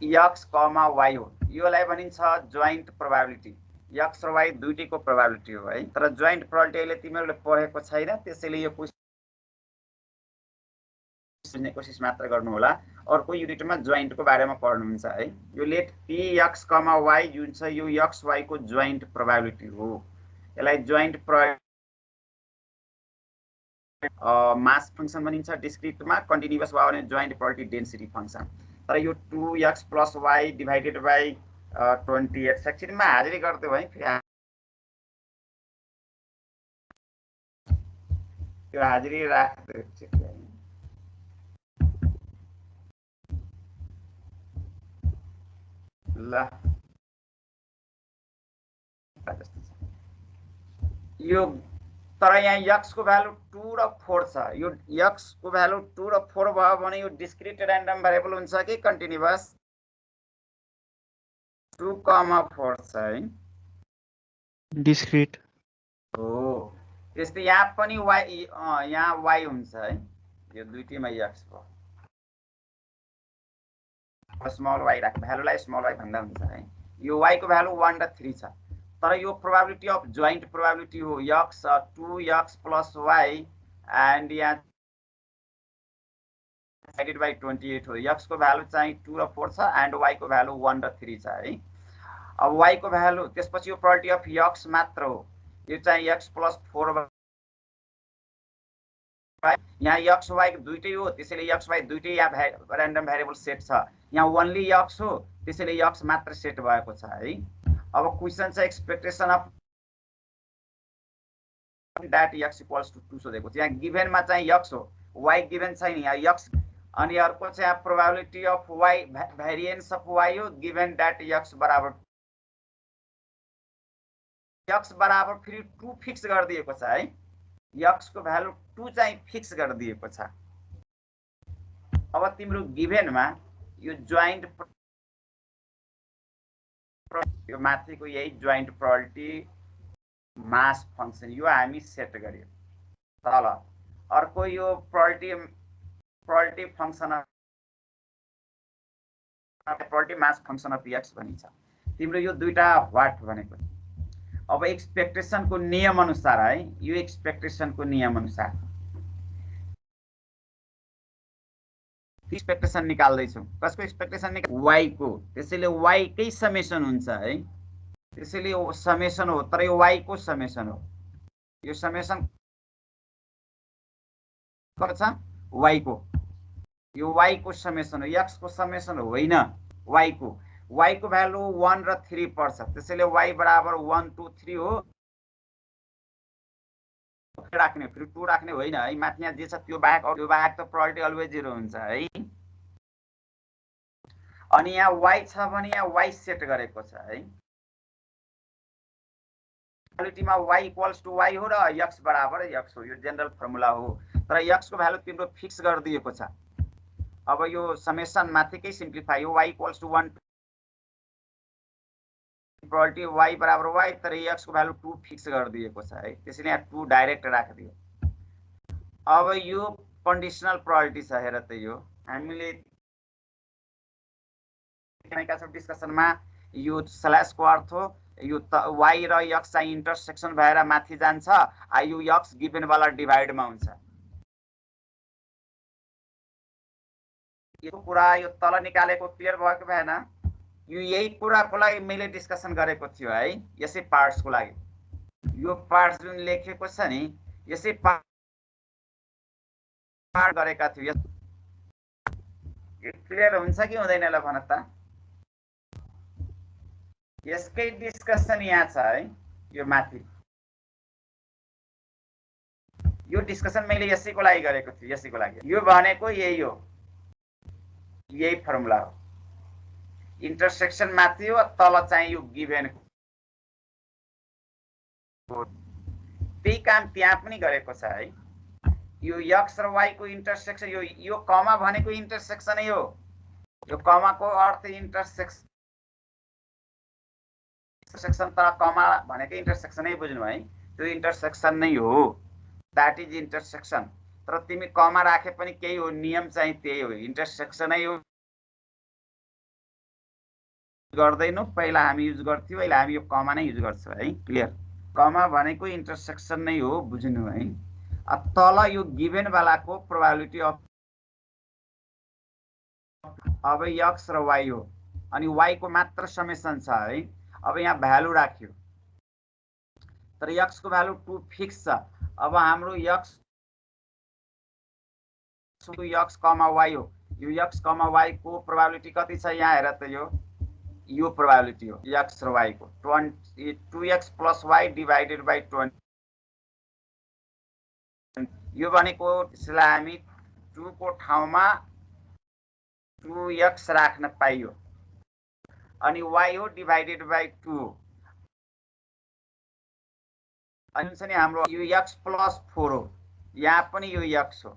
x, y हो। योलाई भनिन्छ जोइन्ट प्रोबेबिलिटी, x र y दुईटैको प्रोबेबिलिटी हो है। तर जोइन्ट प्रोबेबिलिटी अहिले तिमीहरूले पढेको छैन, त्यसैले यो क्वेशन बुझ्ने कोसिस मात्र गर्नु होला। अर्को युनिटमा जोइन्टको बारेमा पढ्नुहुन्छ है। यो लेट p x, y जुन छ यो x y को जोइन्ट प्रोबेबिलिटी हो। यसलाई जोइन्ट मास फंक्सन भनिन्छ डिस्क्रिटमा, कन्टिन्युअस भयो भने जोइन्ट प्रोबेबिलिटी डेन्सिटी फंक्सन। तर यो 2x + y डिभाइडेड बाइ 28 सेक्सनमा हाजिरी गर्दै है त्यो हाजिरी राख्दै ल यो तर यहाँ x को भ्यालु 2 र 4 छ। यो x को भ्यालु 2 र 4 भयो भने यो डिस्क्रिट र्यान्डम भेरिएबल हुन्छ कि कन्टिन्युअस? 2, 4 छ है, डिस्क्रिट हो। त्यस्तै यहाँ पनि y यहाँ y हुन्छ है, यो दुईटैमा x भयो। स्मल y राख, भ्यालुलाई स्मल y भन्दा हुन्छ है। यो y को भ्यालु 1 र 3 छ। तर यो प्रोबेबिलिटी अफ जोइन्ट प्रोबेबिलिटी हो x 2x + y एन्ड यहाँ डिवाइडेड बाइ 28 हो। x को भ्यालु चाहिँ 2 र 4 छ एन्ड y को भ्यालु 1 र 3 छ है। अब y को भ्यालु त्यसपछि यो प्रोबेबिलिटी अफ x मात्र हो। यो चाहिँ x + 4 यहाँ x y दुईटै हो, त्यसैले x y दुईटै यहाँ र्यान्डम भेरिएबल सेट छ। यहाँ ओन्ली x हो, त्यसैले x मात्र सेट भएको छ है। अब क्वेशन छ एक्सपेक्टेसन अफ दैट x = 2 सोधेको छ। यहाँ गिभनमा चाहिँ x हो, y गिभन छैन, यहाँ x। अनि अर्को चाहिँ probability of y variance of y हो, गिभन दैट x बराबर फेरि 2 फिक्स गरिदिएको छ है। x को भ्यालु 2 चाहिँ फिक्स गरिदिएको छ। अब तिम्रो गिभनमा यो जोइन्ट यो माथिको यही जोइन्ट प्रोबेबिलिटी मास फंक्सन यो हामी सेट गर्यौं तल। अर्को यो probability function probability mass function of x भनिन्छ। तिम्रो यो दुईटा व्हाट भनेको। अब एक्सपेक्टेसन को नियम अनुसार है, यो एक्सपेक्टेसन को नियम अनुसार एक्सपेक्टेसन निकाल्दै छौं। कसको एक्सपेक्टेसन निकाल? y को। त्यसैले y कै समेसन हुन्छ है, त्यसैले यो समेसन हो, तर यो y को समेसन हो। यो समेसन गर्छ y को, यो y को समेसन हो, x को समेसन होइन, y को। y को भ्यालु 1 र 3 पर्छ, त्यसैले y बराबर 1 2 3 हो। राख्ने फेरि 2 राख्ने होइन है, माथि यहाँ जे छ त्यो बाहेक त प्रोबेबिलिटी अलवेज 0 हुन्छ है। अनि यहाँ y छ भने यहाँ y सेट गरेको छ है। प्रोबेबिलिटीमा y = y हो र x बराबर x हो, यो जनरल फर्मुला हो। तर x को भ्यालु तिम्रो फिक्स गरिदिएको छ। अब यो समेसन माथिकै सिम्प्लिफाई हो, y = 1 प्रोबेबिलिटी y बराबर y, तर x को भ्यालु 2 फिक्स गरिदिएको छ है, त्यसैले यहाँ 2 डाइरेक्ट राखिदियो। अब यो कन्डिसनल प्रोबेबिलिटी छ, हेर त यो हामीले डिस्कसनमा यो स्ल्याश को अर्थ हो यो y र x चाहिँ इन्टरसेक्सन भएर माथि जान्छ, यो x गिभन वाला डिभाइडमा हुन्छ। यो कुरा यो तल निकालेको क्लियर भयो कि भएन? यो यही कुराको लागि मैले डिस्कसन गरेको थियो है, यसै पार्ट्स को लागि। यो पार्ट्स जुन लेखेको छ नि, यसै पार्ट गरेका थियो। यो क्लियर हुन्छ कि हुँदैन ल भन त? यसकै डिस्कसन यहाँ छ है, यो माथि। यो डिस्कसन मैले यसैको लागि गरेको थिएँ, यसैको लागि। यो भनेको यही हो, यही फर्मुला हो। इंटरसेक्शन माथि हो, तल चाहिँ यो गिभन हो। त्यही काम त्यहाँ पनि गरेको छ है। यो x र y को इंटरसेक्शन, यो कमा भनेको इंटरसेक्शन नै हो। यो कमा को अर्थ इंटरसेक्शन, तर कमा भनेको इंटरसेक्शन नै बुझ्नु है, त्यो इंटरसेक्शन नै हो, दैट इज इंटरसेक्शन। तर तिमी कमा राखे पनि केही हो, नियम चाहिँ त्यही हो, इंटरसेक्शन नै हो। गर्दैनौ, पहिला हामी युज गर्थ्यौ, अहिले हामी यो कमा नै युज गर्छौं है। क्लियर? कमा भनेको इंटरसेक्शन नै हो, बुझ्नु है। तल यो गिभन वालाको प्रोबेबिलिटी अफ अब x र y हो, अनि y को मात्र समेसन छ है। अब यहाँ भ्यालु राख्यो, तर x को भ्यालु 2 फिक्स छ। अब हाम्रो x x, y हो। यो x, y को प्रोबेबिलिटी कति छ यहाँ हेर त यो प्रोबेबिलिटी हो x र y को 2x + y डिवाइडेड बाइ 20। यो भनेको यसलाई हामी 2 को ठाउँमा 2x राख्न पाइयो अनि y हो डिवाइडेड बाइ 2 हो। अनि हुन्छ नि हाम्रो यो x + 4 हो, यहाँ पनि यो x हो,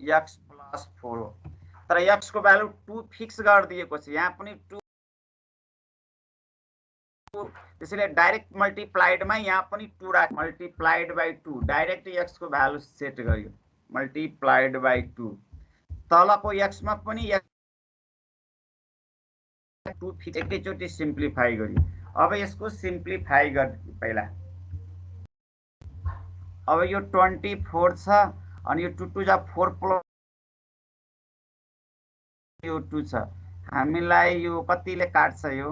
x + 4 हो। तर x को भ्यालु 2 फिक्स गरिदिएको छ, यहाँ पनि 2, त्यसैले डाइरेक्ट मल्टिप्लाइडमा यहाँ पनि 2 राख, मल्टिप्लाइड बाइ 2 डाइरेक्ट x को भ्यालु सेट गरियो, मल्टिप्लाइड बाइ 2। तलको x मा पनि 2 फिक्स, एकैचोटि सिम्प्लिफाई गरियो। अब यसको सिम्प्लिफाई गर पहिला। अब यो 24 छ अनि यो 2 2 जा 4 प्लस यो 2 छ, हामीलाई यो कतिले काट्छ, यो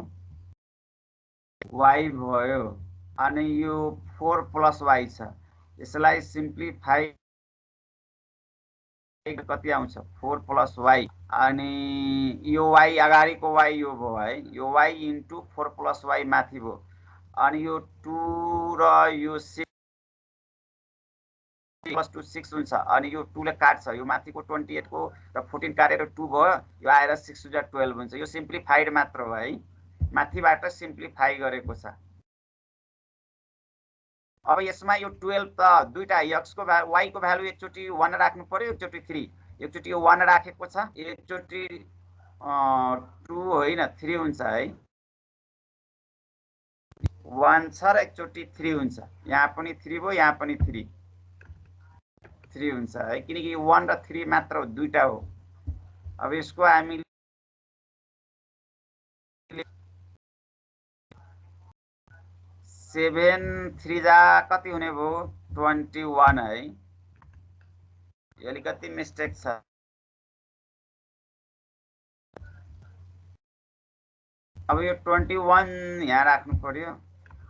y भयो अनि यो 4 + y छ, यसलाई सिम्प्लिफाई कति आउँछ 4 + y अनि यो y अगाडिको y यो भयो है, यो y * 4 + y माथि भयो अनि यो 2 र यो 6 + 2 6 हुन्छ अनि यो 2 ले काट्छ, यो माथिको 28 को र 14 काटेर 2 भयो, यो आएर 6 * 12 हुन्छ। यो सिम्प्लिफाइड मात्र हो है, माथिबाट सिम्प्लिफाई गरेको छ। अब यसमा यो 12 त दुईटा x को y को भ्यालु एकचोटि 1 राख्नु पर्यो, एकचोटि 3, एकचोटि यो 1 राखेको छ, एकचोटि 2 होइन 3 हुन्छ है, 1 छ र एकचोटि 3 हुन्छ, यहाँ पनि 3 भयो, यहाँ पनि 3 हुन्छ है, किनकि 1 र 3 मात्र दुईटा हो। अब यसको हामी 7 3 जा कति हुने भयो 21 है, यो अलिकति मिस्टेक छ। अब यो 21 यहाँ राख्नु पर्यो।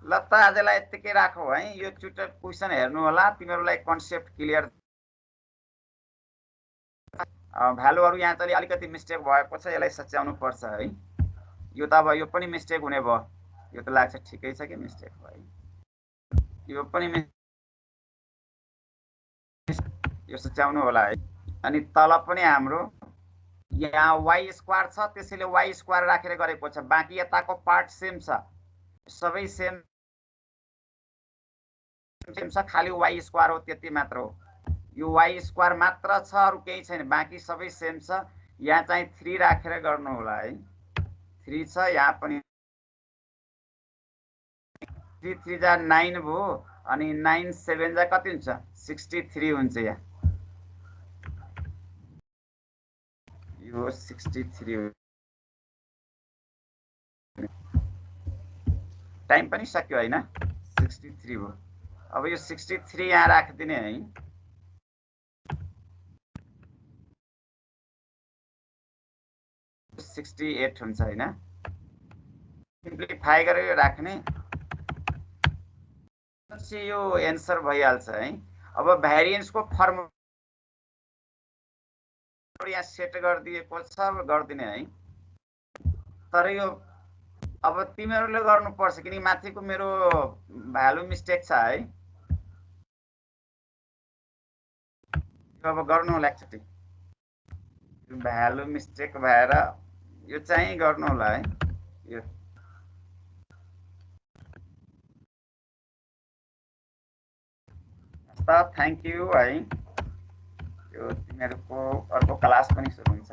ल त आजलाई यतिकै राखौ है, यो एकचोटि क्वेशन हेर्नु होला, तिमीहरुलाई कन्सेप्ट क्लियर। भ्यालुहरु यहाँ चाहिँ अलिकति मिस्टेक भएको छ, यसलाई सच्याउनु पर्छ है। यो त अब यो पनि मिस्टेक हुने भयो, यो त लाग्छ ठिकै छ कि मिस्टेक भयो, यो पनि यो सच्याउनु होला है। अनि तल पनि हाम्रो यहाँ y स्क्वायर छ, त्यसैले y स्क्वायर राखेर गरेको छ, बाँकी यताको पार्ट सेम छ, सबै सेम छ, खाली y स्क्वायर हो त्यति मात्र हो। यो y स्क्वायर मात्र छ, अरु केही छैन, बाँकी सबै सेम छ। यहाँ चाहिँ 3 राखेर गर्नु होला है, 3 छ, यहाँ पनि 3 3 जा 9 भयो अनि 9 7 जा कति हुन्छ 63 हुन्छ। यहाँ यो 63 हो। टाइम पनि सक्यो हैन, 63 हो। अब यो 63 यहाँ राखिदिने है, यो 68 हुन्छ हैन, सिम्प्लिफाई गरेर राख्ने, यो एन्सर भइहाल्छ है। अब भेरिएन्स को फर्म यहाँ सेट गरिदिएको छ, गर्दिने है। तर यो अब तिमीहरुले गर्नुपर्छ, किनकि माथिको मेरो भ्यालु मिस्टेक छ है। अब गर्नु होला एकचोटि, भ्यालु मिस्टेक भएर यो चाहिँ गर्नु होला है। यो त थ्यांक यू है। यो तिमीहरुको अर्को क्लास पनि सुरु हुन्छ।